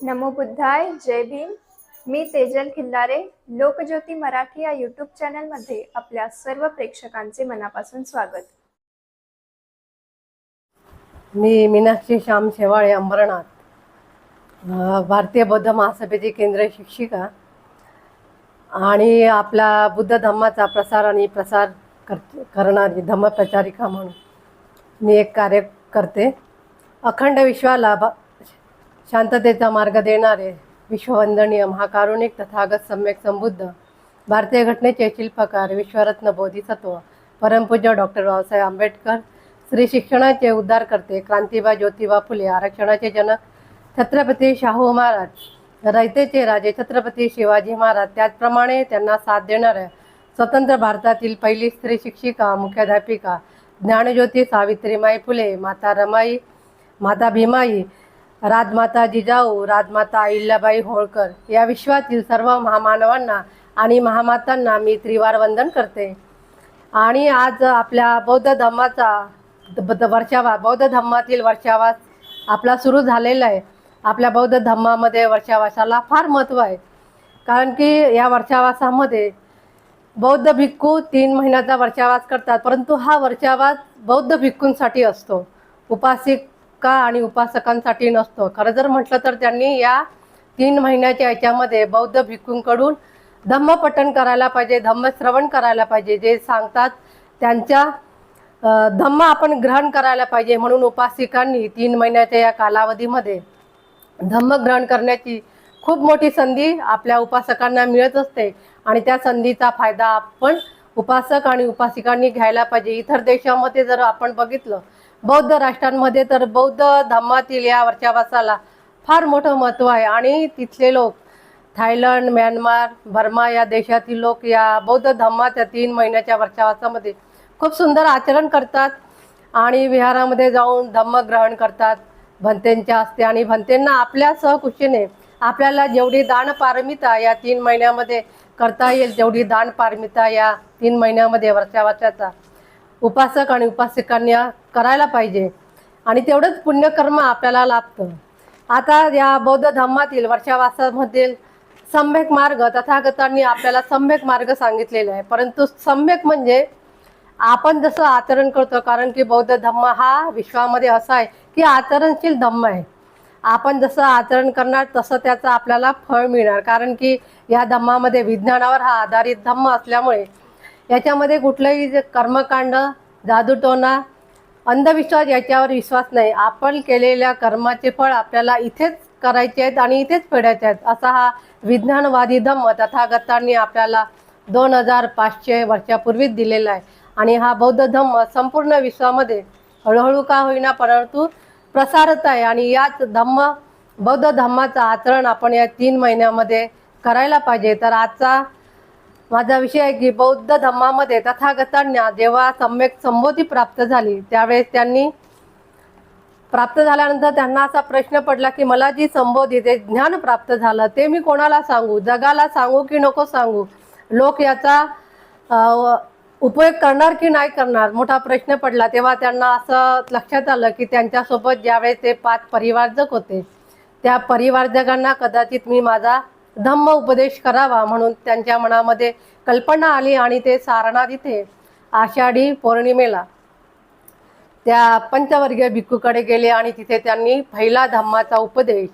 नमो बुद्धाय. जय भीम. मी तेजल खिल्लारे. लोकज्योती मराठी या यूट्यूब चॅनलमध्ये आपल्या सर्व प्रेक्षकांचे मनापासून स्वागत. मी मीनाक्षी श्याम शेवाळे, अंबरनाथ, भारतीय बौद्ध महासभेची केंद्रीय शिक्षिका आणि आपला बुद्ध धम्माचा प्रसार आणि प्रसार करणारी धम्मप्रचारिका म्हणून मी एक कार्य करते. अखंड विश्वाला शांततेचा मार्ग देणारे विश्ववंदनीय महाकारुणिक तथागत सम्यक संबुद्ध भारतीय घटनेचे शिल्पकार विश्वरत्न बोधिसत्व परमपूज्य डॉक्टर बाबासाहेब आंबेडकर, स्त्री शिक्षणाचे उद्धार करते क्रांतीबा ज्योतिबा फुले, आरक्षणाचे जनक छत्रपती शाहू महाराज, रयतेचे राजे छत्रपती शिवाजी महाराज, त्याचप्रमाणे त्यांना साथ देणाऱ्या स्वतंत्र भारतातील पहिली स्त्री शिक्षिका मुख्याध्यापिका ज्ञानज्योती सावित्रीमाई फुले, माता रमाई, माता भीमाई, राजमाता जिजाऊ, राजमाता अहिल्याबाई होळकर या विश्वातील सर्व महामानवांना आणि महामातांना मी त्रिवार वंदन करते. आणि आज आपल्या बौद्ध धम्माचा बौद्ध धम्मातील वर्षावास आपला सुरू झालेला आहे. आपल्या बौद्ध धम्मामध्ये वर्षावासाला फार महत्त्व आहे, कारण की या वर्षावासामध्ये बौद्ध भिक्खू 3 महिन्याचा वर्षावास करतात. परंतु हा वर्षावास बौद्ध भिक्खूंसाठी असतो, उपासिका आणि उपासकांसाठी नसतो. खरं जर म्हटलं तर त्यांनी या 3 महिन्याच्या याच्यामध्ये बौद्ध भिक्खूंकडून धम्मपठण करायला पाहिजे, धम्मश्रवण करायला पाहिजे. जे सांगतात त्यांच्या धम्म आपण ग्रहण करायला पाहिजे. म्हणून उपासिकांनी 3 महिन्याच्या या कालावधीमध्ये धम्म ग्रहण करण्याची खूप मोठी संधी आपल्या उपासकांना मिळत असते आणि त्या संधीचा फायदा आपण उपासक आणि उपासिकांनी घ्यायला पाहिजे. इतर देशामध्ये जर आपण बघितलं, बौद्ध राष्ट्रांमध्ये तर बौद्ध धम्मातील या वर्षावासाला फार मोठं महत्त्व आहे आणि तिथले लोक थायलंड, म्यानमार, बर्मा या देशातील लोक या बौद्ध धम्माच्या 3 महिन्याच्या वर्षावासामध्ये खूप सुंदर आचरण करतात आणि विहारामध्ये जाऊन धम्म ग्रहण करतात भंतेंच्या हस्ते. आणि भंतेंना आपल्या सहकुशीने आपल्याला जेवढी दानपारमिता या 3 महिन्यामध्ये करता येईल तेवढी दानपारमिता या 3 महिन्यामध्ये वर्षावासाचा उपासक आणि उपासिकांनी करायला पाहिजे आणि तेवढंच पुण्यकर्म आपल्याला लाभतं. आता या बौद्ध धम्मातील वर्षावासामधील सम्यक मार्ग तथागतांनी आपल्याला सम्यक मार्ग सांगितलेला आहे. परंतु सम्यक म्हणजे आपण जसं आचरण करतो, कारण की बौद्ध धम्म हा विश्वामध्ये असा आहे की आचरणशील धम्म आहे. आपण जसं आचरण करणार तसं त्याचं आपल्याला फळ मिळणार, कारण की या धम्मामध्ये विज्ञानावर हा आधारित धम्म असल्यामुळे याच्यामध्ये कुठलंही कर्मकांड, जादूटोणा, अंधविश्वास याच्यावर विश्वास नाही. आपण केलेल्या कर्माचे फळ आपल्याला इथेच करायचे आहेत आणि इथेच फेडायचे आहेत, असा हा विज्ञानवादी धम्म तथागतांनी आपल्याला 2500 वर्षापूर्वीच दिलेला आहे. आणि हा बौद्ध धम्म संपूर्ण विश्वामध्ये हळूहळू का होईना परंतु प्रसारत आहे. आणि याच बौद्ध धम्माचं आचरण आपण या 3 महिन्यामध्ये करायला पाहिजे. तर आजचा माझा विषय आहे की बौद्ध धम्मामध्ये तथागतांना जेव्हा सम्यक संबोधी प्राप्त झाली त्यावेळेस त्यांनी प्राप्त झाल्यानंतर त्यांना असा प्रश्न पडला की मला जी संबोधी ते ज्ञान प्राप्त झालं ते मी कोणाला सांगू, जगाला सांगू की नको सांगू, लोक याचा उपयोग करणार की नाही करणार, मोठा प्रश्न पडला. तेव्हा त्यांना असं लक्षात आलं की त्यांच्यासोबत ज्यावेळेस ते 5 परिवारजक होते त्या परिवारजकांना कदाचित मी माझा धम्म उपदेश करावा म्हणून त्यांच्या मनामध्ये कल्पना आली. आणि ते सारनाथ इथे आषाढी पौर्णिमेला त्या पंचवर्गीय भिक्खूकडे गेले आणि तिथे त्यांनी पहिला धम्माचा उपदेश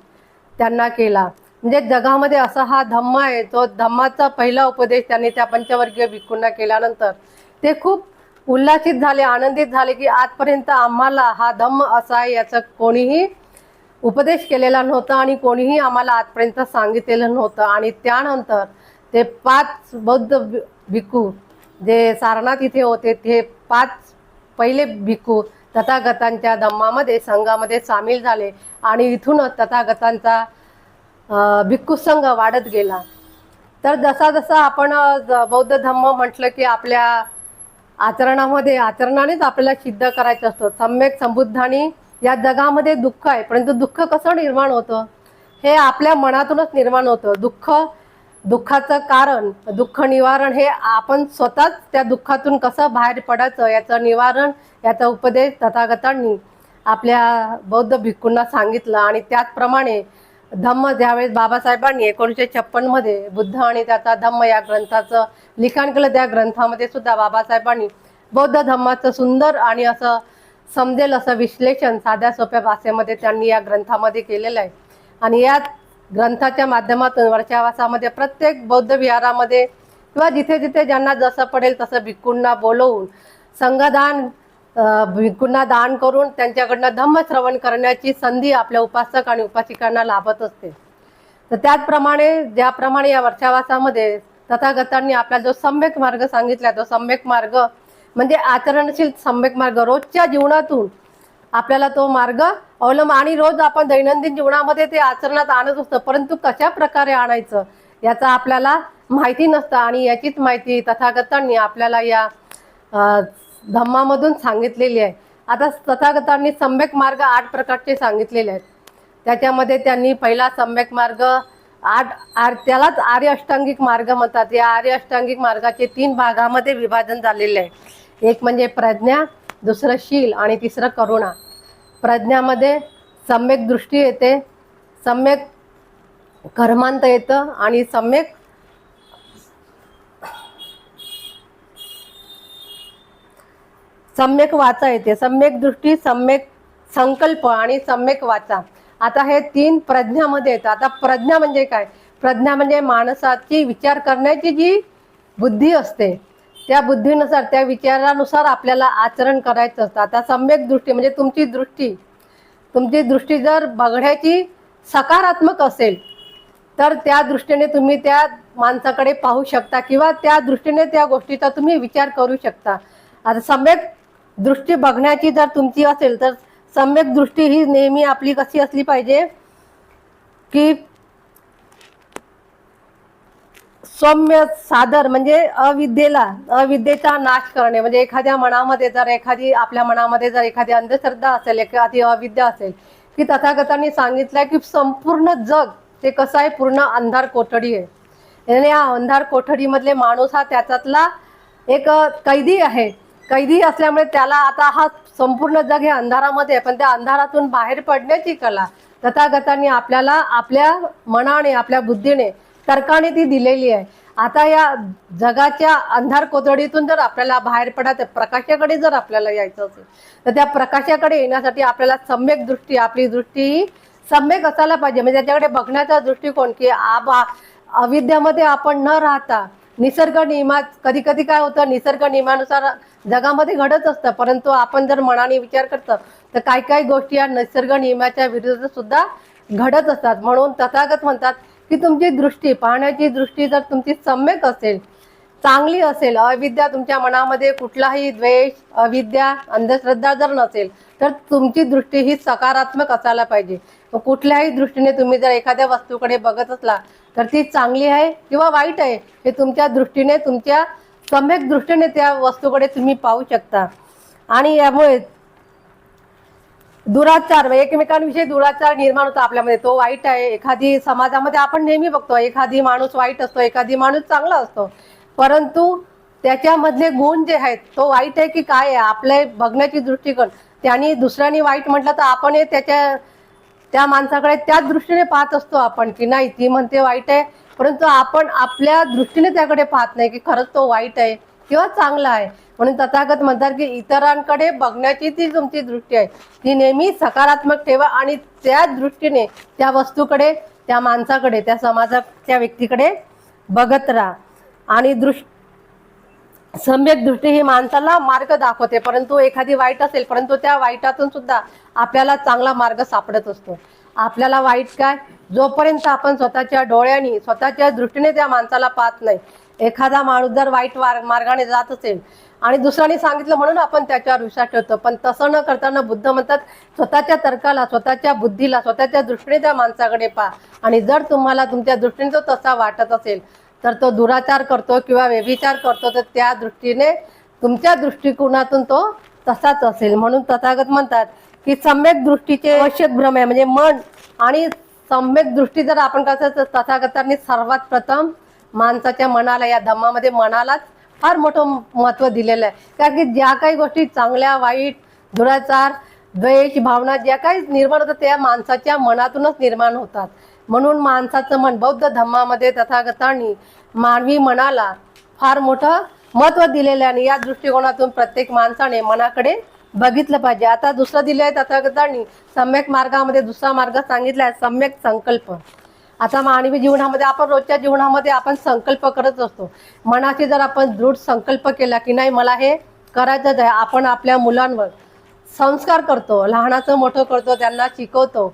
त्यांना केला. म्हणजे जगामध्ये असा हा धम्म आहे, तो धम्माचा पहिला उपदेश त्यांनी त्या पंचवर्गीय भिक्खूंना केल्यानंतर ते खूप उल्हासित झाले, आनंदित झाले की आजपर्यंत आम्हाला हा धम्म असा आहे याचं कोणीही उपदेश केलेला नव्हता आणि कोणीही आम्हाला आजपर्यंत सांगितलेलं नव्हतं. आणि त्यानंतर ते 5 बौद्ध भिक्खू जे सारनाथ इथे होते ते 5 पहिले भिक्खू तथागतांच्या धम्मामध्ये संघामध्ये सामील झाले आणि इथूनच तथागतांचा भिक्खू संघ वाढत गेला. तर जसा जसा आपण बौद्ध धम्म म्हटलं की आपल्या आचरणानेच आपल्याला सिद्ध करायचं असतं. सम्यक संबुद्धांनी या जगामध्ये दुःख आहे, परंतु दुःख कसं निर्माण होतं हे आपल्या मनातूनच निर्माण होतं. दुःखाचं कारण, दुःख निवारण हे आपण स्वतःच त्या दुःखातून कसं बाहेर पडायचं याचं निवारण, याचा उपदेश तथागतांनी आपल्या बौद्ध भिक्खूंना सांगितलं. आणि त्याचप्रमाणे धम्म ज्यावेळेस बाबासाहेबांनी 1956 मध्ये बुद्ध आणि त्याचा धम्म या ग्रंथाचं लिखाण केलं, त्या ग्रंथामध्ये सुद्धा बाबासाहेबांनी बौद्ध धम्माचं सुंदर आणि असं समजेल असं विश्लेषण साध्या सोप्या भाषेमध्ये त्यांनी या ग्रंथामध्ये केलेलं आहे. आणि या ग्रंथाच्या माध्यमातून वर्षावासामध्ये प्रत्येक बौद्ध विहारामध्ये किंवा जिथे जिथे ज्यांना जसं पडेल तसं भिक्खूंना बोलवून संघदान भिक्खूंना दान करून त्यांच्याकडनं धम्म श्रवण करण्याची संधी आपल्या उपासक आणि उपासिकांना लाभत असते. तर त्याचप्रमाणे ज्याप्रमाणे या वर्षावासामध्ये तथागतांनी आपला जो सम्यक मार्ग सांगितला, तो सम्यक मार्ग म्हणजे आचरणशील सम्यक मार्ग, रोजच्या जीवनातून आपल्याला तो मार्ग अवलंब आणि रोज आपण दैनंदिन जीवनामध्ये ते आचरणात आणत असतो, परंतु कशा प्रकारे आणायचं याचा आपल्याला माहिती नसतं. आणि याचीच माहिती तथागतांनी आपल्याला या धम्मामधून सांगितलेली आहे. आता तथागतांनी सम्यक मार्ग 8 प्रकारचे सांगितलेले आहेत. त्याच्यामध्ये त्यांनी पहिला सम्यक मार्ग त्यालाच आर्य अष्टांगिक मार्ग म्हणतात. या आर्य अष्टांगिक मार्गाचे 3 भागामध्ये विभाजन झालेले आहे. एक म्हणजे प्रज्ञा, दुसरं शील आणि तिसरं करुणा. प्रज्ञामध्ये सम्यक दृष्टी येते, सम्यक कर्मांत येतं आणि सम्यक वाचा येते. सम्यक दृष्टी, सम्यक संकल्प आणि सम्यक वाचा. आता हे 3 प्रज्ञामध्ये येतात. आता प्रज्ञा म्हणजे काय? प्रज्ञा म्हणजे माणसाची विचार करण्याची जी बुद्धी असते, त्या बुद्धीनुसार त्या विचारानुसार आपल्याला आचरण करायचं असतं. आता सम्यक दृष्टी म्हणजे तुमची दृष्टी जर बघण्याची सकारात्मक असेल तर त्या दृष्टीने तुम्ही त्या माणसाकडे पाहू शकता किंवा त्या दृष्टीने त्या गोष्टीचा तुम्ही विचार करू शकता. आता सम्यक दृष्टी बघण्याची जर तुमची असेल तर सम्यक दृष्टी ही नेहमी आपली कशी असली पाहिजे की सौम्य सादर म्हणजे अविद्येचा नाश करणे. म्हणजे एखाद्या मनामध्ये जर आपल्या मनामध्ये जर एखादी अंधश्रद्धा असेल, एखादी अविद्या असेल, की तथागतांनी सांगितलंय की संपूर्ण जग ते कसं आहे, पूर्ण अंधार कोठडी आहे. आणि या अंधार कोठडीमधले माणूस हा त्याच्यातला एक कैदी आहे. कैदी असल्यामुळे त्याला आता हा संपूर्ण जग हे अंधारामध्ये आहे, पण त्या अंधारातून बाहेर पडण्याची कला तथागतांनी आपल्याला आपल्या मनाने, आपल्या बुद्धीने, तर्काने ती दिलेली आहे. आता या जगाच्या अंधार कोठडीतून जर आपल्याला बाहेर पडायचं, प्रकाशाकडे जर आपल्याला यायचं असेल तर त्या प्रकाशाकडे येण्यासाठी आपल्याला सम्यक दृष्टी, आपली दृष्टी ही सम्यक असायला पाहिजे. म्हणजे त्याच्याकडे बघण्याचा दृष्टिकोन की अविद्यामध्ये आपण न राहता निसर्ग नियमात, कधी कधी काय होतं, निसर्ग नियमानुसार जगामध्ये घडत असतं, परंतु आपण जर मनाने विचार करतो तर काही गोष्टी या निसर्ग नियमाच्या विरुद्ध सुद्धा घडत असतात. म्हणून तथागत म्हणतात की तुमची दृष्टी, पाहण्याची दृष्टी जर तुमची सम्यक असेल, चांगली असेल, अविद्या तुमच्या मनामध्ये कुठलाही द्वेष, अविद्या, अंधश्रद्धा जर नसेल तर तुमची दृष्टी ही सकारात्मक असायला पाहिजे. कुठल्याही दृष्टीने तुम्ही जर एखाद्या वस्तूकडे बघत असला तर ती चांगली आहे किंवा वाईट आहे हे तुमच्या दृष्टीने, तुमच्या सम्यक दृष्टीने त्या वस्तूकडे तुम्ही पाहू शकता. आणि यामुळे दुराचार, एकमेकांविषयी दुराचार निर्माण होतो आपल्यामध्ये, तो वाईट आहे. एखादी समाजामध्ये आपण नेहमी बघतो एखादी माणूस वाईट असतो, एखादी माणूस चांगला असतो, परंतु त्याच्यामधले गुण जे आहेत तो वाईट आहे की काय आहे, आपले बघण्याची दृष्टिकोन. त्यांनी दुसऱ्यानी वाईट म्हटलं तर आपण हे त्या माणसाकडे त्याच दृष्टीने पाहत असतो आपण की नाही, ती म्हणते वाईट आहे, परंतु आपण आपल्या दृष्टीने त्याकडे पाहत नाही की खरंच तो वाईट आहे किंवा चांगला आहे. म्हणून तथागत म्हणतात की इतरांकडे बघण्याची ती तुमची दृष्टी आहे ती नेहमी सकारात्मक ठेवा आणि त्या दृष्टीने त्या वस्तूकडे, त्या माणसाकडे, त्या समाजाच्या व्यक्तीकडे बघत राहा. आणि सम्यक दृष्टी ही माणसाला मार्ग दाखवते, परंतु एखादी वाईट असेल, परंतु त्या वाईटातून सुद्धा आपल्याला चांगला मार्ग सापडत असतो. आपल्याला वाईट काय, जोपर्यंत आपण स्वतःच्या डोळ्यांनी, स्वतःच्या दृष्टीने त्या माणसाला पाहत नाही. एखादा माणूस जर वाईट मार्गाने जात असेल आणि दुसऱ्याने सांगितलं म्हणून आपण त्याच्यावर विश्वास ठेवतो, पण तसं न करताना बुद्ध म्हणतात स्वतःच्या तर्काला, स्वतःच्या बुद्धीला, स्वतःच्या दृष्टीने त्या माणसाकडे पहा. आणि जर तुम्हाला तुमच्या दृष्टीने तो तसा वाटत असेल तर तो दुराचार करतो किंवा व्यभिचार करतो, तर त्या दृष्टीने तुमच्या दृष्टिकोनातून तो तसाच असेल. म्हणून तथागत म्हणतात की सम्यक दृष्टीचे आवश्यक भ्रम आहे, म्हणजे मन. आणि सम्यक दृष्टी जर आपण कसं, तथागतांनी सर्वात प्रथम माणसाच्या मनाला, या धम्मामध्ये मनालाच फार मोठं महत्त्व दिलेलं आहे. कारण की ज्या काही गोष्टी चांगल्या, वाईट, दुराचार, द्वेष भावना ज्या काही निर्माण होतात त्या माणसाच्या मनातूनच निर्माण होतात. म्हणून माणसाचं मन बौद्ध धम्मामध्ये तथागतांनी मानवी मनाला फार मोठं महत्त्व दिलेलं आहे आणि या दृष्टिकोनातून प्रत्येक माणसाने मनाकडे बघितलं पाहिजे. आता दुसरं दिलं आहे तथागतांनी सम्यक मार्गामध्ये दुसरा मार्ग सांगितला आहे सम्यक संकल्प. आता मानवी जीवनामध्ये आपण रोजच्या जीवनामध्ये आपण संकल्प करत असतो. मनाशी जर आपण दृढ संकल्प केला की नाही मला हे करायचंच आहे, आपण आपल्या मुलांवर संस्कार करतो, लहानाचं मोठं करतो, त्यांना शिकवतो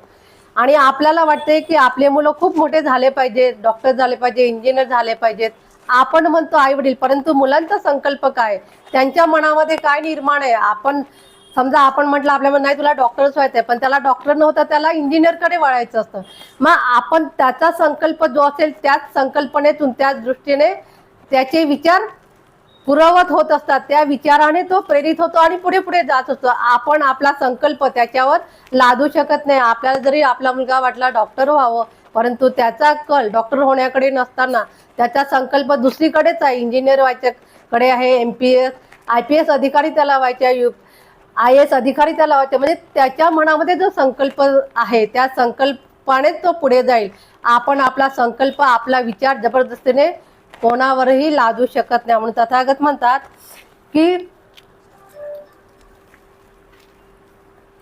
आणि आपल्याला वाटते की आपले मुलं खूप मोठे झाले पाहिजे, डॉक्टर झाले पाहिजे, इंजिनियर झाले पाहिजेत. आपण म्हणतो आई वडील, परंतु मुलांचा संकल्प काय, त्यांच्या मनामध्ये काय निर्माण आहे. आपण समजा आपण म्हटलं आपल्याला नाही तुला डॉक्टरच व्हायचंय, पण त्याला डॉक्टर नव्हता, त्याला इंजिनियरकडे वळायचं असतं. मग आपण त्याचा संकल्प जो असेल त्याच संकल्पनेतून त्याच दृष्टीने त्याचे विचार पुरवत होत असतात. त्या विचाराने तो प्रेरित होतो आणि पुढे पुढे जात असतो. आपण आपला संकल्प त्याच्यावर लादू शकत नाही. आपल्याला जरी आपला मुलगा वाटला डॉक्टर व्हावं, परंतु त्याचा कल डॉक्टर होण्याकडे नसताना त्याचा संकल्प दुसरीकडेच आहे, इंजिनियर व्हायच्याकडे आहे, MPS IPS अधिकारी त्याला व्हायचे, IAS अधिकारी त्याला व्हायचे. म्हणजे त्याच्या मनामध्ये जो संकल्प आहे त्या संकल्पानेच तो पुढे जाईल. आपण आपला संकल्प आपला विचार जबरदस्तीने कोणावरही लादू शकत नाही. म्हणून तथागत म्हणतात की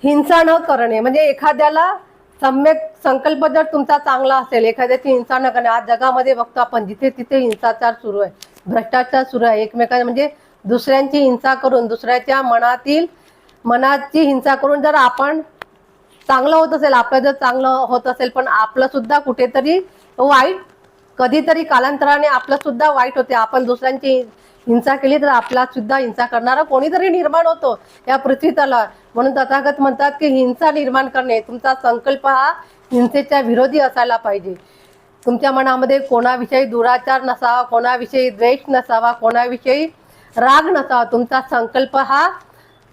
हिंसा न करणे, म्हणजे एखाद्याला सम्यक संकल्प जर तुमचा चांगला असेल, एखाद्याची हिंसा न करणे. आज जगामध्ये बघतो आपण जिथे तिथे हिंसाचार सुरू आहे, भ्रष्टाचार सुरू आहे, एकमेकांना म्हणजे दुसऱ्यांची हिंसा करून दुसऱ्याच्या मनाची हिंसा करून जर आपण चांगलं होत असेल, आपलं जर चांगलं होत असेल, पण आपलं सुद्धा कुठेतरी वाईट कधीतरी कालांतराने आपलं सुद्धा वाईट होते. आपण दुसऱ्यांची हिंसा केली तर आपला सुद्धा हिंसा करणारा कोणीतरी निर्माण होतो या पृथ्वीतला. म्हणून तथागत म्हणतात की हिंसा निर्माण करणे, तुमचा संकल्प हा हिंसेच्या विरोधी असायला पाहिजे. तुमच्या मनामध्ये कोणाविषयी दुराचार नसावा, कोणाविषयी द्वेष नसावा, कोणाविषयी राग नसावा. तुमचा संकल्प हा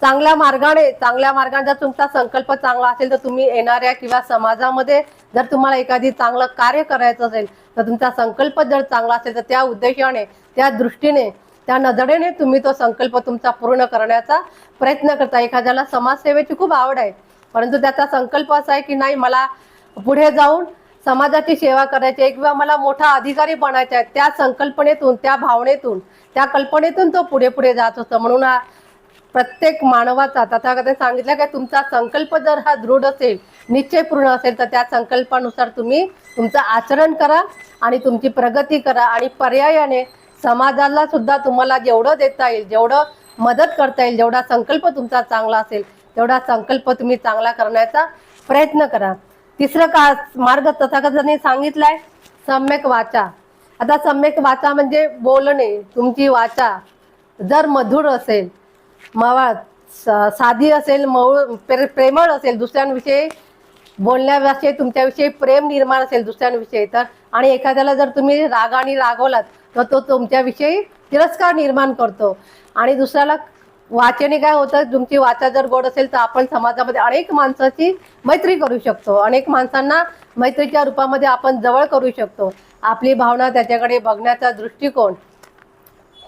चांगल्या मार्गाने जर तुमचा संकल्प चांगला असेल तर तुम्ही येणाऱ्या किंवा समाजामध्ये जर तुम्हाला एखादी चांगलं कार्य करायचं असेल तर तुमचा संकल्प जर चांगला असेल तर त्या उद्देशाने, त्या दृष्टीने, त्या नजरेने तुम्ही तो संकल्प तुमचा पूर्ण करण्याचा प्रयत्न करता. एखाद्याला समाजसेवेची खूप आवड आहे, परंतु त्याचा संकल्प असा आहे की नाही मला पुढे जाऊन समाजाची सेवा करायची आहे किंवा मला मोठा अधिकारी बनायचा आहे. त्या संकल्पनेतून, त्या भावनेतून, त्या कल्पनेतून तो पुढे पुढे जात असतो. म्हणून प्रत्येक मानवाचा तथागताने सांगितलं की तुमचा संकल्प जर हा दृढ असेल, निश्चयपूर्ण असेल, तर त्या संकल्पानुसार तुम्ही तुमचं आचरण करा आणि तुमची प्रगती करा. आणि पर्यायाने समाजाला सुद्धा तुम्हाला जेवढं देता येईल, जेवढं मदत करता येईल, जेवढा संकल्प तुमचा चांगला असेल तेवढा संकल्प तुम्ही चांगला करण्याचा प्रयत्न करा. तिसरं मार्ग तथागतांनी सांगितलाय सम्यक वाचा. आता सम्यक वाचा म्हणजे बोलणे. तुमची वाचा जर मधुर असेल, मवाळ साधी असेल, प्रेमळ असेल, दुसऱ्यांविषयी बोलण्याविषयी तुमच्याविषयी प्रेम निर्माण असेल दुसऱ्यांविषयी तर, आणि एखाद्याला जर तुम्ही रागाने रागवलात तर तो तुमच्याविषयी तिरस्कार निर्माण करतो. आणि दुसऱ्याला वाचेने काय होतं, तुमची वाचा जर गोड असेल तर आपण समाजामध्ये अनेक माणसाची मैत्री करू शकतो, अनेक माणसांना मैत्रीच्या रूपामध्ये आपण जवळ करू शकतो. आपली भावना, त्याच्याकडे बघण्याचा दृष्टिकोन,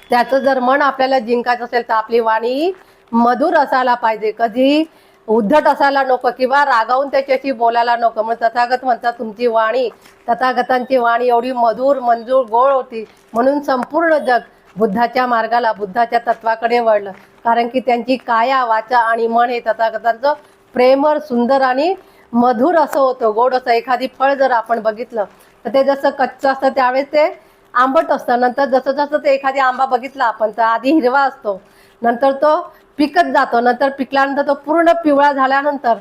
त्याचं जर मन आपल्याला जिंकायचं असेल तर आपली वाणी मधुर असायला पाहिजे, कधीही उद्धट असायला नको किंवा रागावून त्याच्याशी बोलायला नको. मग तथागत म्हणतात तुमची वाणी, तथागतांची वाणी एवढी मधुर, मंजूर, गोड होती म्हणून संपूर्ण जग बुद्धाच्या मार्गाला, बुद्धाच्या तत्वाकडे वळलं. कारण की त्यांची काया, वाचा आणि मन हे तथागतांचं प्रेमळ, सुंदर आणि मधुर असं होतं, गोड असं. एखादी फळ जर आपण बघितलं तर ते जसं कच्चं असतं त्यावेळेस ते आंबट असतं, नंतर जसं जसं ते एखादी आंबा बघितला आपण तर आधी हिरवा असतो, नंतर तो पिकत जातो, नंतर पिकल्यानंतर तो पूर्ण पिवळा झाल्यानंतर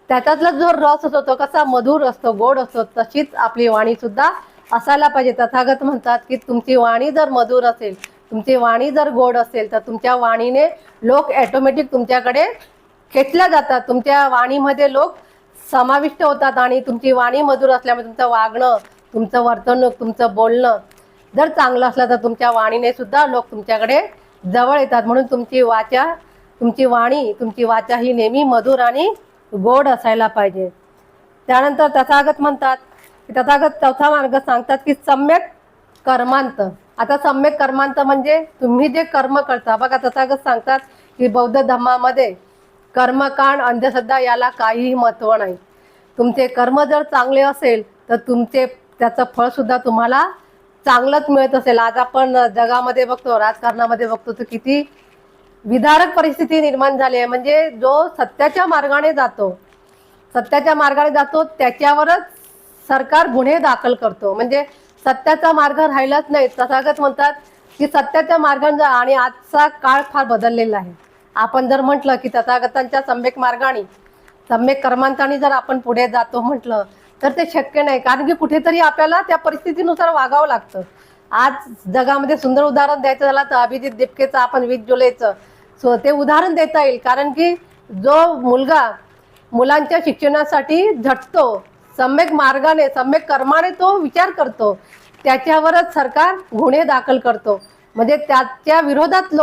त्याच्यातला जो रस असतो तो कसा मधुर असतो, गोड असतो. तशीच आपली वाणी सुद्धा असायला पाहिजे. तथागत म्हणतात की तुमची वाणी जर मधुर असेल, तुमची वाणी जर गोड असेल तर तुमच्या वाणीने लोक ऑटोमॅटिक तुमच्याकडे खेचल्या जातात, तुमच्या वाणीमध्ये लोक समाविष्ट होतात. आणि तुमची वाणी मधुर असल्यामुळे तुमचं वागणं, तुमचं वर्तणूक, तुमचं बोलणं जर चांगलं असलं तर तुमच्या वाणीने सुद्धा लोक तुमच्याकडे जवळ येतात. म्हणून तुमची वाणी, तुमची वाचा ही नेहमी मधुर आणि गोड असायला पाहिजे. त्यानंतर तथागत म्हणतात की तथागत चौथा मार्ग सांगतात की सम्यक कर्मांत. आता सम्यक कर्मांत म्हणजे तुम्ही जे कर्म करता. बघा तथागत सांगतात की बौद्ध धर्मामध्ये कर्मकांड, अंधश्रद्धा याला काहीही महत्त्व नाही. तुमचे कर्म जर चांगले असेल तर त्याचं फळ सुद्धा तुम्हाला चांगलंच मिळत असेल. आज आपण जगामध्ये बघतो, राजकारणामध्ये बघतो तर किती विदारक परिस्थिती निर्माण झाली आहे. म्हणजे जो सत्याच्या मार्गाने जातो त्याच्यावरच सरकार गुन्हे दाखल करतो. म्हणजे सत्याचा मार्ग राहिलाच नाही. तथागत म्हणतात की सत्याच्या मार्गाने आणि आजचा काळ फार बदललेला आहे. आपण जर म्हटलं की तथागतांच्या सम्यक मार्गाने सम्यक कर्मांतानी जर आपण पुढे जातो म्हटलं तर ते शक्य नाही. कारण की कुठेतरी आपल्याला त्या परिस्थितीनुसार वागावं लागतं. आज जगामध्ये सुंदर उदाहरण द्यायचं झालं तर अभिजित दिपकेचं आपण 20 जुलैचं ते उदाहरण देता येईल. कारण की जो मुलगा मुलांच्या शिक्षणासाठी झटतो, सम्यक मार्गाने सम्यक कर्माने तो विचार करतो, त्याच्यावरच सरकार गुन्हे दाखल करतो. म्हणजे त्याच्या विरोधात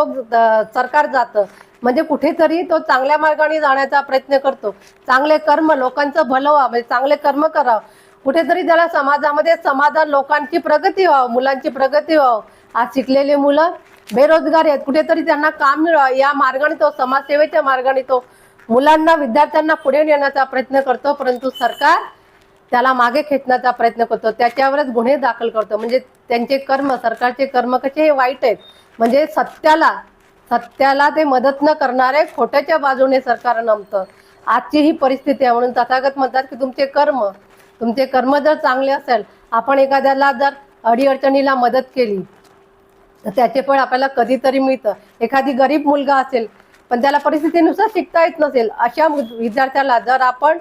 सरकार जातं. म्हणजे कुठेतरी तो चांगल्या मार्गाने जाण्याचा प्रयत्न करतो. चांगले कर्म, लोकांचं भलं व्हावं, म्हणजे चांगले कर्म करावं. कुठेतरी त्याला समाजामध्ये समाधान, लोकांची प्रगती व्हावं, मुलांची प्रगती व्हावं. आज शिकलेले मुलं बेरोजगार आहेत, कुठेतरी त्यांना काम मिळावं या मार्गाने तो समाजसेवेच्या मार्गाने तो मुलांना, विद्यार्थ्यांना पुढे नेण्याचा प्रयत्न करतो. परंतु सरकार त्याला मागे खेचण्याचा प्रयत्न करतो, त्याच्यावरच गुन्हे दाखल करतो. म्हणजे त्यांचे कर्म, सरकारचे कर्म कसे वाईट आहेत. म्हणजे सत्याला ते मदत न करणारे खोट्याच्या बाजूने सरकार नमतं. आजची ही परिस्थिती आहे. म्हणून तथागत म्हणतात की तुमचे कर्म जर चांगले असेल, आपण एखाद्याला जर अडीअडचणीला मदत केली तर त्याचे फळ आपल्याला कधीतरी मिळतं. एखादी गरीब मुलगा असेल पण त्याला परिस्थितीनुसार शिकता येत नसेल, अशा विद्यार्थ्याला जर आपण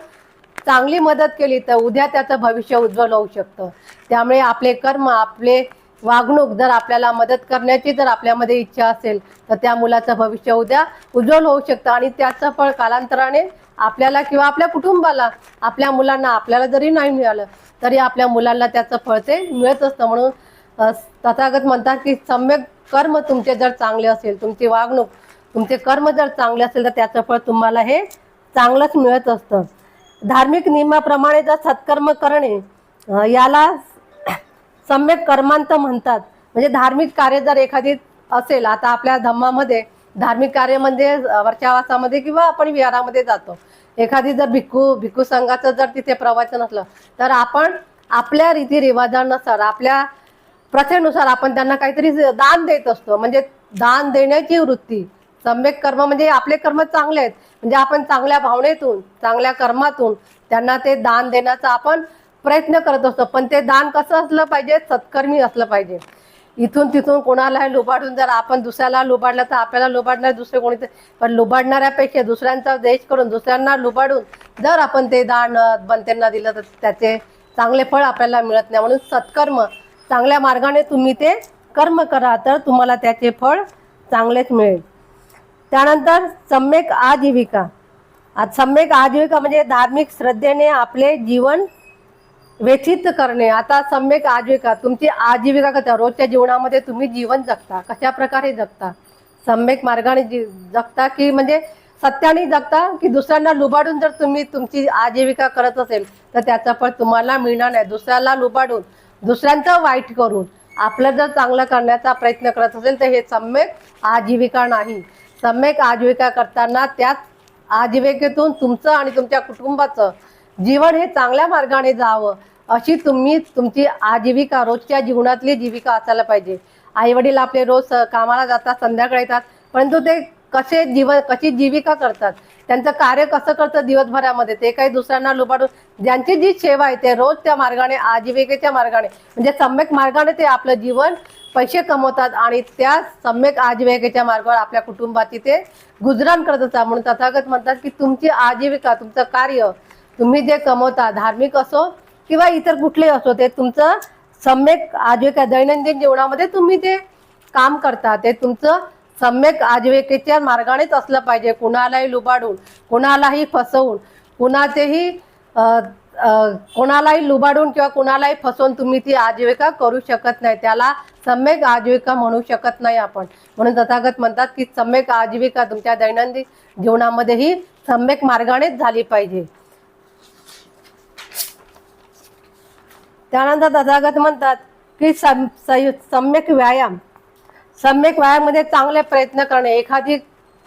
चांगली मदत केली तर उद्या त्याचं भविष्य उज्ज्वल होऊ शकतं. त्यामुळे आपले कर्म, आपले वागणूक जर आपल्याला मदत करण्याची जर आपल्यामध्ये इच्छा असेल तर त्या मुलाचं भविष्य उद्या उज्ज्वल होऊ शकतं. आणि त्याचं फळ कालांतराने आपल्याला किंवा आपल्या कुटुंबाला, आपल्या मुलांना, आपल्याला जरी नाही मिळालं तरी आपल्या मुलांना त्याचं फळ ते मिळत असतं. म्हणून तथागत म्हणतात की सम्यक कर्म तुमचे जर चांगले असेल, तुमची वागणूक, तुमचे कर्म जर चांगले असेल तर त्याचं फळ तुम्हाला हे चांगलंच मिळत असतं. धार्मिक नियमाप्रमाणे जर सत्कर्म करणे याला सम्यक कर्मांत म्हणतात. म्हणजे धार्मिक कार्य जर एखादी असेल, आता आपल्या धम्मामध्ये धार्मिक कार्य म्हणजे वर्षावासामध्ये किंवा आपण विहारामध्ये जातो, एखादी जर भिक्खू संघाचं जर तिथे प्रवचन असलं तर आपण आपल्या रीतिरिवाजानुसार, आपल्या प्रथेनुसार आपण त्यांना काहीतरी दान देत असतो. म्हणजे दान देण्याची वृत्ती, सम्यक कर्म म्हणजे आपले कर्म चांगले आहेत, म्हणजे आपण चांगल्या भावनेतून, चांगल्या कर्मातून त्यांना ते दान देण्याचा आपण प्रयत्न करत असतो. पण ते दान कसं असलं पाहिजे? सत्कर्मी असलं पाहिजे. इथून तिथून कोणालाही लुबाडून जर आपण दुसऱ्याला लुबाडलं तर आपल्याला लुबाडणार दुसरे कोणी, पण लुबाडणाऱ्यापेक्षा दुसऱ्यांचा द्वेष करून दुसऱ्यांना लुबाडून जर आपण ते दान बनतेंना दिलं तर त्याचे चांगले फळ आपल्याला मिळत नाही. म्हणून सत्कर्म, चांगल्या मार्गाने तुम्ही ते कर्म करा तर तुम्हाला त्याचे फळ चांगलेच मिळेल. त्यानंतर सम्यक आजीविका. सम्यक आजीविका म्हणजे धार्मिक श्रद्धेने आपले जीवन व्यथित करणे. आता सम्यक आजीविका, तुमची आजीविका कशा, रोजच्या जीवनामध्ये तुम्ही जीवन जगता, कशा प्रकारे जगता, सम्यक मार्गाने जगता की म्हणजे सत्याने जगता की दुसऱ्यांना लुबाडून जर तुम्ही तुमची आजीविका करत असेल तर त्याचं फळ तुम्हाला मिळणार नाही. दुसऱ्याला लुबाडून, दुसऱ्यांचं वाईट करून आपलं जर चांगलं करण्याचा प्रयत्न करत असेल तर हे सम्यक आजीविका नाही. सम्यक आजीविका करताना त्याच आजीविकेतून तुमचं आणि तुमच्या कुटुंबाचं जीवन हे चांगल्या मार्गाने जावं अशी तुम्ही तुमची आजीविका, रोजच्या जीवनातली जीविका असायला पाहिजे. आई वडील आपले रोज कामाला जातात, संध्याकाळी येतात, परंतु ते कशी जीविका करतात, त्यांचं कार्य कसं करतं दिवसभरामध्ये, ते काही दुसऱ्यांना लुबाडून ज्यांची जी सेवा आहे ते रोज त्या मार्गाने, आजीविकेच्या मार्गाने म्हणजे सम्यक मार्गाने ते आपलं जीवन, पैसे कमवतात आणि त्या सम्यक आजीविकेच्या मार्गावर आपल्या कुटुंबाची ते गुजराण करत असतात. म्हणून तथागत म्हणतात की तुमची आजीविका, तुमचं कार्य, तुम्ही जे कमवता, धार्मिक असो किंवा इतर कुठले असो, ते तुमचं सम्यक आजीविका, दैनंदिन जीवनामध्ये तुम्ही ते काम करता ते तुमचं सम्यक आजीविकेच्या मार्गानेच असलं पाहिजे. कुणालाही लुबाडून, कुणालाही फसवून, कोणालाही लुबाडून किंवा कुणालाही फसवून तुम्ही ती आजीविका करू शकत नाही. त्याला सम्यक आजीविका म्हणू शकत नाही आपण. म्हणून तथागत म्हणतात की सम्यक आजीविका तुमच्या दैनंदिन जीवनामध्येही सम्यक मार्गानेच झाली पाहिजे. त्यानंतर तथागत म्हणतात की सम्यक व्यायाम. सम्यक व्यायाममध्ये चांगले प्रयत्न करणे. एखादी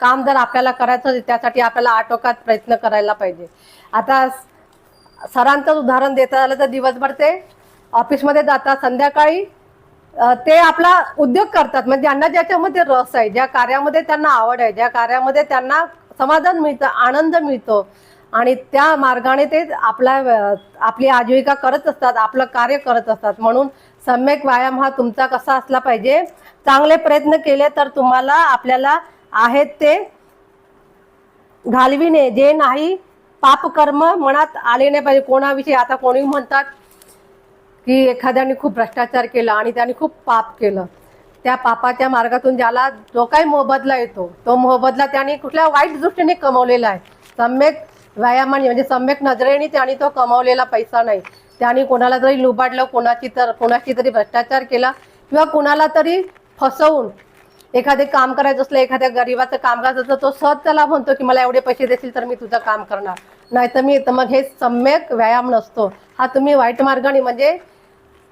काम जर आपल्याला करायचं त्यासाठी आपल्याला आटोकात प्रयत्न करायला पाहिजे. आता सरांचं उदाहरण देता आलं तर दिवसभर ते ऑफिसमध्ये जातात, संध्याकाळी ते आपला उद्योग करतात. म्हणजे ज्यांना ज्याच्यामध्ये रस आहे, ज्या कार्यामध्ये त्यांना आवड आहे, ज्या कार्यामध्ये त्यांना समाधान मिळतं, आनंद मिळतो आणि त्या मार्गाने ते आपली आजीविका करत असतात, आपलं कार्य करत असतात. म्हणून सम्यक व्यायाम हा तुमचा कसा असला पाहिजे, चांगले प्रयत्न केले तर तुम्हाला आपल्याला आहेत ते घालविणे, जे नाही पापकर्म मनात आले नाही पाहिजे. कोणाविषयी आता कोणी म्हणतात की एखाद्याने खूप भ्रष्टाचार केला आणि त्याने खूप पाप केलं, त्या पापाच्या मार्गातून ज्याला जो काही मोबदला येतो तो मोबदला त्याने कुठल्या वाईट दृष्टीने कमवलेला आहे. सम्यक व्यायामाने म्हणजे सम्यक नजरेने त्याने तो कमवलेला पैसा नाही. त्याने कोणाला तरी लुबाडलं, कोणाशी तरी भ्रष्टाचार केला किंवा कोणाला तरी फसवून एखादे काम करायचं असलं, एखाद्या गरीबाचं काम करायचं असलं, तो सहज त्याला म्हणतो की मला एवढे पैसे देशील तर मी तुझं काम करणार, नाही तर मग हे सम्यक व्यायाम नसतो. हा तुम्ही वाईट मार्गाने म्हणजे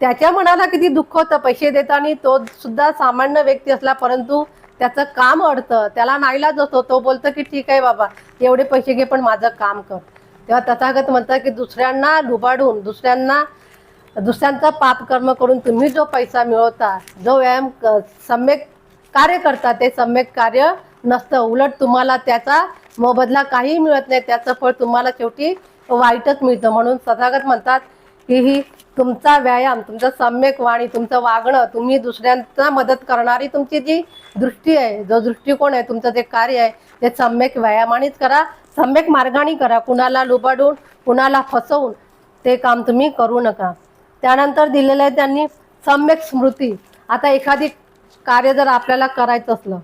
त्याच्या मनाला किती दुःख होतं पैसे देताना, तो सुद्धा सामान्य व्यक्ती असला परंतु त्याचं काम अडतं, त्याला नाईलाज असतो, तो बोलतो की ठीक आहे बाबा एवढे पैसे घे पण माझं काम कर. तेव्हा तथागत म्हणतात की दुसऱ्यांना लुबाडून दुसऱ्यांचा पाप कर्म करून तुम्ही जो पैसा मिळवता, जो व्यायाम सम्यक कार्य करता, ते सम्यक कार्य नसतं. उलट तुम्हाला त्याचा मोबदला काही मिळत नाही, त्याचं फळ तुम्हाला शेवटी वाईटच मिळतं. म्हणून तथागत म्हणतात की ही तुमचा व्यायाम, तुमचं सम्यक वाणी, तुमचं वागणं, तुम्ही दुसऱ्यांना मदत करणारी तुमची जी दृष्टी आहे, जो दृष्टिकोन आहे, तुमचं जे कार्य आहे ते सम्यक व्यायामानेच करा, सम्यक मार्गाने करा. कुणाला लुबाडून कुणाला फसवून ते काम तुम्ही करू नका. त्यानंतर दिलेलं आहे त्यांनी सम्यक स्मृती. आता एखादी कार्य जर आपल्याला करायचं असलं,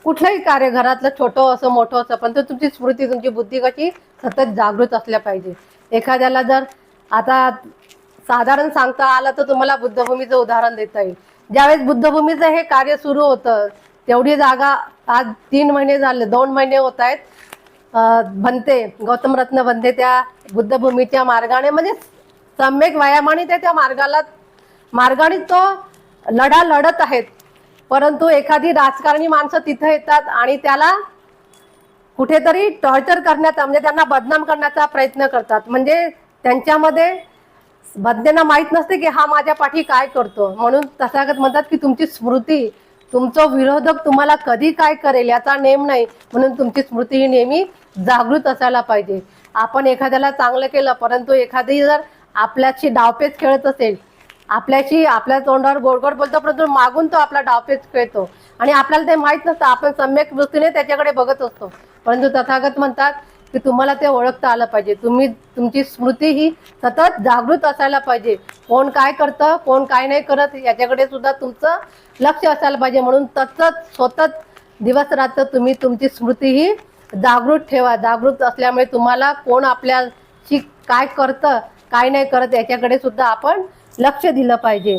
कुठलंही कार्य घरातलं छोटं असं मोठं असं, पण तुमची स्मृती, तुमची बुद्धी कशी सतत जागृत असल्या पाहिजे. एखाद्याला जर आता साधारण सांगता आलं तर तुम्हाला बुद्धभूमीचं उदाहरण देता येईल. ज्यावेळेस बुद्धभूमीचं हे कार्य सुरू होतं तेवढी जागा आज 3 महिने झाले, 2 महिने होत आहेत, बनते गौतम रत्न बनते त्या बुद्धभूमीच्या मार्गाने, म्हणजे सम्यक व्यायामाने त्या मार्गाने तो लढा लढत आहेत. परंतु एखादी राजकारणी माणसं तिथं येतात आणि त्याला कुठेतरी टॉर्चर करण्याचा म्हणजे त्यांना बदनाम करण्याचा प्रयत्न करतात. म्हणजे त्यांच्यामध्ये बंदेना माहीत नसते की हा माझ्या पाठी काय करतो. म्हणून तथागत म्हणतात की तुमची स्मृती, तुमचं विरोधक तुम्हाला कधी काय करेल याचा नेम नाही, म्हणून तुमची स्मृती ही नेहमी जागृत असायला पाहिजे. आपण एखाद्याला चांगलं केलं परंतु एखादी जर आपल्याशी डावपेच खेळत असेल, आपल्या तोंडावर गोड गोड बोलतो परंतु मागून तो आपला डावपेच खेळतो आणि आपल्याला ते माहीत नसतं, आपण सम्यक दृष्टीने त्याच्याकडे बघत असतो. परंतु तथागत म्हणतात की तुम्हाला ते ओळखता आलं पाहिजे. तुमची स्मृती ही सतत जागृत असायला पाहिजे. कोण काय करतं, कोण काय नाही करत याच्याकडे सुद्धा तुमचं लक्ष असायला पाहिजे. म्हणून सतत दिवस रात्र तुम्ही तुमची स्मृती ही जागृत ठेवा. जागृत असल्यामुळे तुम्हाला कोण आपल्याशी काय करतं, काय नाही करत याच्याकडे सुद्धा आपण लक्ष दिलं पाहिजे.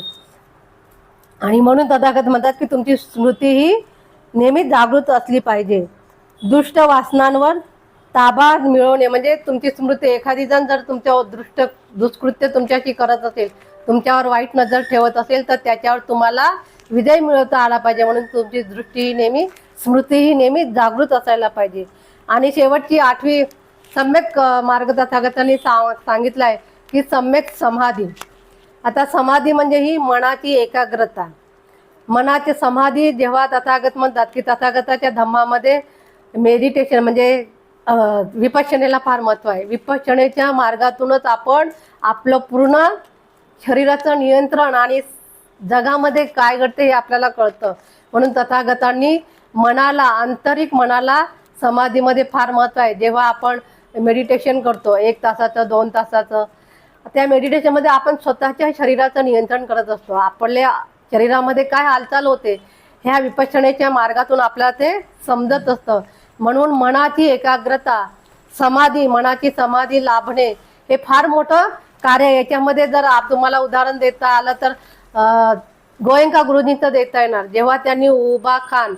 आणि म्हणून तथागत म्हणतात की तुमची स्मृती ही नेहमी जागृत असली पाहिजे. दुष्ट वासनांवर ताबा मिळवणे म्हणजे तुमची स्मृती, एखादी जण जर तुमच्यावर दुष्कृत्य तुमच्याशी करत असेल, तुमच्यावर वाईट नजर ठेवत असेल तर त्याच्यावर तुम्हाला विजय मिळवता आला पाहिजे. म्हणून तुमची दृष्टी नेहमी, स्मृती ही नेहमी जागृत असायला पाहिजे. आणि शेवटची 8वी सम्यक मार्ग तथागतांनी सांगितलं आहे की सम्यक समाधी. आता समाधी म्हणजे ही मनाची एकाग्रता, मनाची समाधी. जेव्हा तथागत म्हणतात की तथागताच्या धम्मामध्ये मेडिटेशन म्हणजे विपश्यनेला फार महत्त्व आहे. विपश्यनेच्या मार्गातूनच आपण आपलं पूर्ण शरीराचं नियंत्रण आणि जगामध्ये काय घडते हे आपल्याला कळतं. म्हणून तथागतांनी मनाला, आंतरिक मनाला समाधीमध्ये फार महत्त्व आहे. जेव्हा आपण मेडिटेशन करतो 1 तासाचं 2 तासाचं, त्या मेडिटेशनमध्ये आपण स्वतःच्या शरीराचं नियंत्रण करत असतो. आपल्या शरीरामध्ये काय हालचाल होते ह्या विपश्यनेच्या मार्गातून आपल्याला ते समजत असतं. म्हणून मनाची एकाग्रता, समाधी, मनाची समाधी लाभणे हे फार मोठं कार्य आहे. याच्यामध्ये जर तुम्हाला उदाहरण देता आलं तर गोयंका गुरुजींचं देता येणार. जेव्हा त्यांनी उबा खान,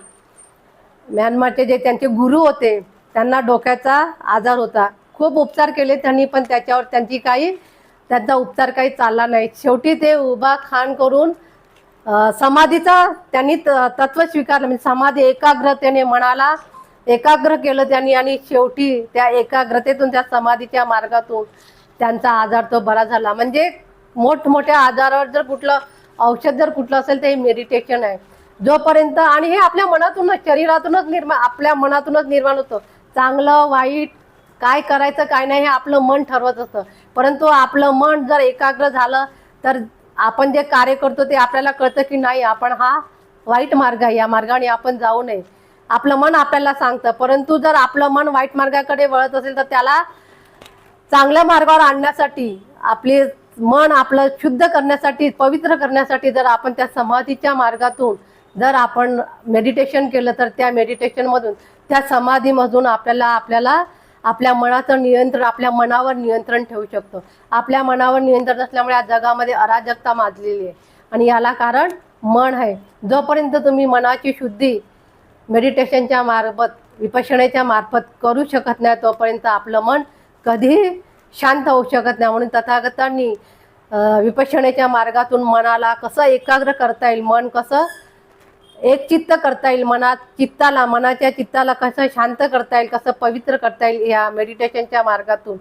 म्यानमारचे जे त्यांचे गुरु होते, त्यांना डोक्याचा आजार होता, खूप उपचार केले त्यांनी पण त्याच्यावर त्यांचा उपचार काही चालला नाही. शेवटी ते उबा खान करून समाधीचा त्यांनी तत्व स्वीकारलं. म्हणजे समाधी, एकाग्रतेने मनाला एकाग्र केलं त्यांनी आणि शेवटी त्या एकाग्रतेतून, त्या समाधीच्या मार्गातून त्यांचा आजार तो बरा झाला. म्हणजे मोठमोठ्या आजारावर जर कुठलं औषध जर कुठलं असेल ते मेडिटेशन आहे. जोपर्यंत, आणि हे आपल्या मनातूनच, शरीरातूनच आपल्या मनातूनच निर्माण होतं. चांगलं वाईट काय करायचं काय नाही हे आपलं मन ठरवत असतं. परंतु आपलं मन जर एकाग्र झालं तर आपण जे कार्य करतो ते आपल्याला कळतं की नाही, आपण हा वाईट मार्ग आहे, या मार्गाने आपण जाऊ नये. आपलं मन आपल्याला सांगतं. परंतु जर आपलं मन वाईट मार्गाकडे वळत असेल तर त्याला चांगल्या मार्गावर आणण्यासाठी, आपले मन आपलं शुद्ध करण्यासाठी, पवित्र करण्यासाठी जर आपण त्या समाधीच्या मार्गातून जर आपण मेडिटेशन केलं तर त्या मेडिटेशनमधून, त्या समाधीमधून आपल्याला आपल्या मनाचं नियंत्रण, आपल्या मनावर नियंत्रण ठेवू शकतो. आपल्या मनावर नियंत्रण असल्यामुळे आज जगामध्ये अराजकता माजलेली आहे आणि याला कारण मन आहे. जोपर्यंत तुम्ही मनाची शुद्धी मेडिटेशनच्या मार्फत, विपश्यनेच्या मार्फत करू शकत नाही तोपर्यंत आपलं मन कधीही शांत होऊ शकत नाही. म्हणून तथागतांनी विपश्यनेच्या मार्गातून मनाला कसं एकाग्र करता येईल, मन कसं एकचित्त करता येईल, मनाच्या चित्ताला कसं शांत करता येईल, कसं पवित्र करता येईल, या मेडिटेशनच्या मार्गातून,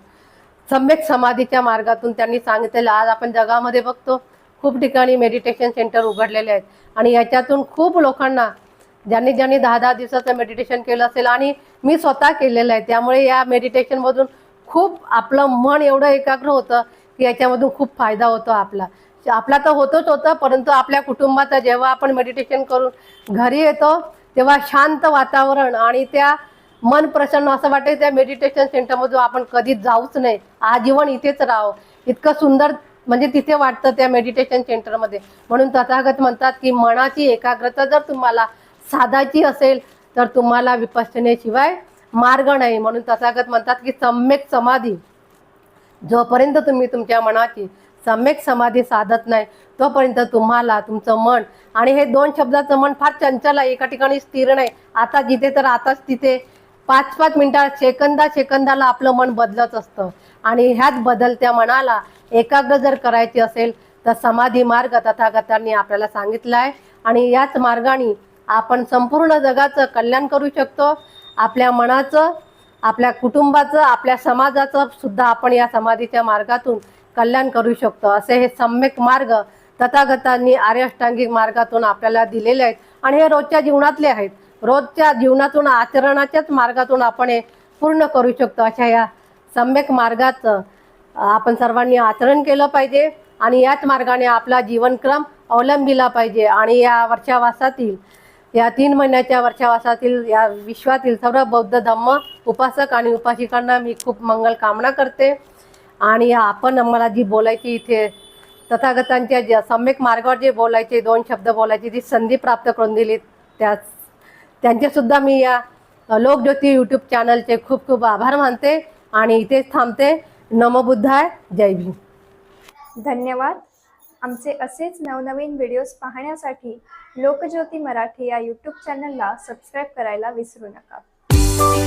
सम्यक समाधीच्या मार्गातून त्यांनी सांगितलेलं. आज आपण जगामध्ये बघतो खूप ठिकाणी मेडिटेशन सेंटर उघडलेले आहेत आणि याच्यातून खूप लोकांना, ज्यांनी 10-10 दिवसाचं मेडिटेशन केलं असेल, आणि मी स्वतः केलेलं आहे, त्यामुळे या मेडिटेशनमधून खूप आपलं मन एवढं एकाग्र होतं की याच्यामधून खूप फायदा होतो. आपला तर होतं, परंतु आपल्या कुटुंबाचा, जेव्हा आपण मेडिटेशन करून घरी येतो तेव्हा शांत वातावरण आणि त्या मन प्रसन्न, असं वाटतं त्या मेडिटेशन सेंटरमधून आपण कधीच जाऊच नाही, आजीवन इथेच राहावं, इतकं सुंदर म्हणजे तिथे वाटतं त्या मेडिटेशन सेंटरमध्ये. म्हणून तथागत म्हणतात की मनाची एकाग्रता जर तुम्हाला साधायची असेल तर तुम्हाला विपश्यनेशिवाय मार्ग नाही. म्हणून तथागत म्हणतात की सम्यक समाधी, जोपर्यंत तुम्ही तुमच्या मनाची सम्यक समाधी साधत नाही तोपर्यंत तुम्हाला तुमचं मन, आणि हे 2 शब्दाचं मन फार चंचल आहे, एका ठिकाणी स्थिर नाही. आता जिथे तर आताच तिथे 5-5 मिनिटात, सेकंदाला आपलं मन बदलत असतं. आणि ह्याच बदलत्या मनाला एकाग्र जर करायची असेल तर समाधी मार्ग तथागतांनी आपल्याला सांगितला आहे. आणि याच मार्गाने आपण संपूर्ण जगाचं कल्याण करू शकतो. आपल्या मनाचं, आपल्या कुटुंबाचं, आपल्या समाजाचं सुद्धा आपण या समाधीच्या मार्गातून कल्याण करू शकतो. असे हे सम्यक मार्ग तथागतांनी आर्य अष्टांगिक मार्गातून आपल्याला दिलेले आहेत आणि हे रोजच्या जीवनातले आहेत. रोजच्या जीवनातून, आचरणाच्याच मार्गातून आपण हे पूर्ण करू शकतो. अशा या सम्यक मार्गाचं आपण सर्वांनी आचरण केलं पाहिजे आणि याच मार्गाने आपला जीवनक्रम अवलंबिला पाहिजे. आणि या वर्षावासातील, या 3 महिन्याच्या वर्षावासातील या विश्वातील सर्व बौद्ध धम्म उपासक आणि उपासिकांना मी खूप मंगल कामना करते. आणि आपण मला जी बोलायची इथे तथागतांच्या ज्या सम्यक मार्गावर जे बोलायचे 2 शब्द बोलायची जी संधी प्राप्त करून दिली, त्यांचेसुद्धा मी या लोकज्योती यूट्यूब चॅनलचे खूप खूप आभार मानते आणि इथेच थांबते. नमो बुद्धाय, जय भीम. धन्यवाद. आमचे असेच नवनवीन व्हिडिओज पाहण्यासाठी लोकज्योती मराठी या यूट्यूब चॅनलला सबस्क्राईब करायला विसरू नका.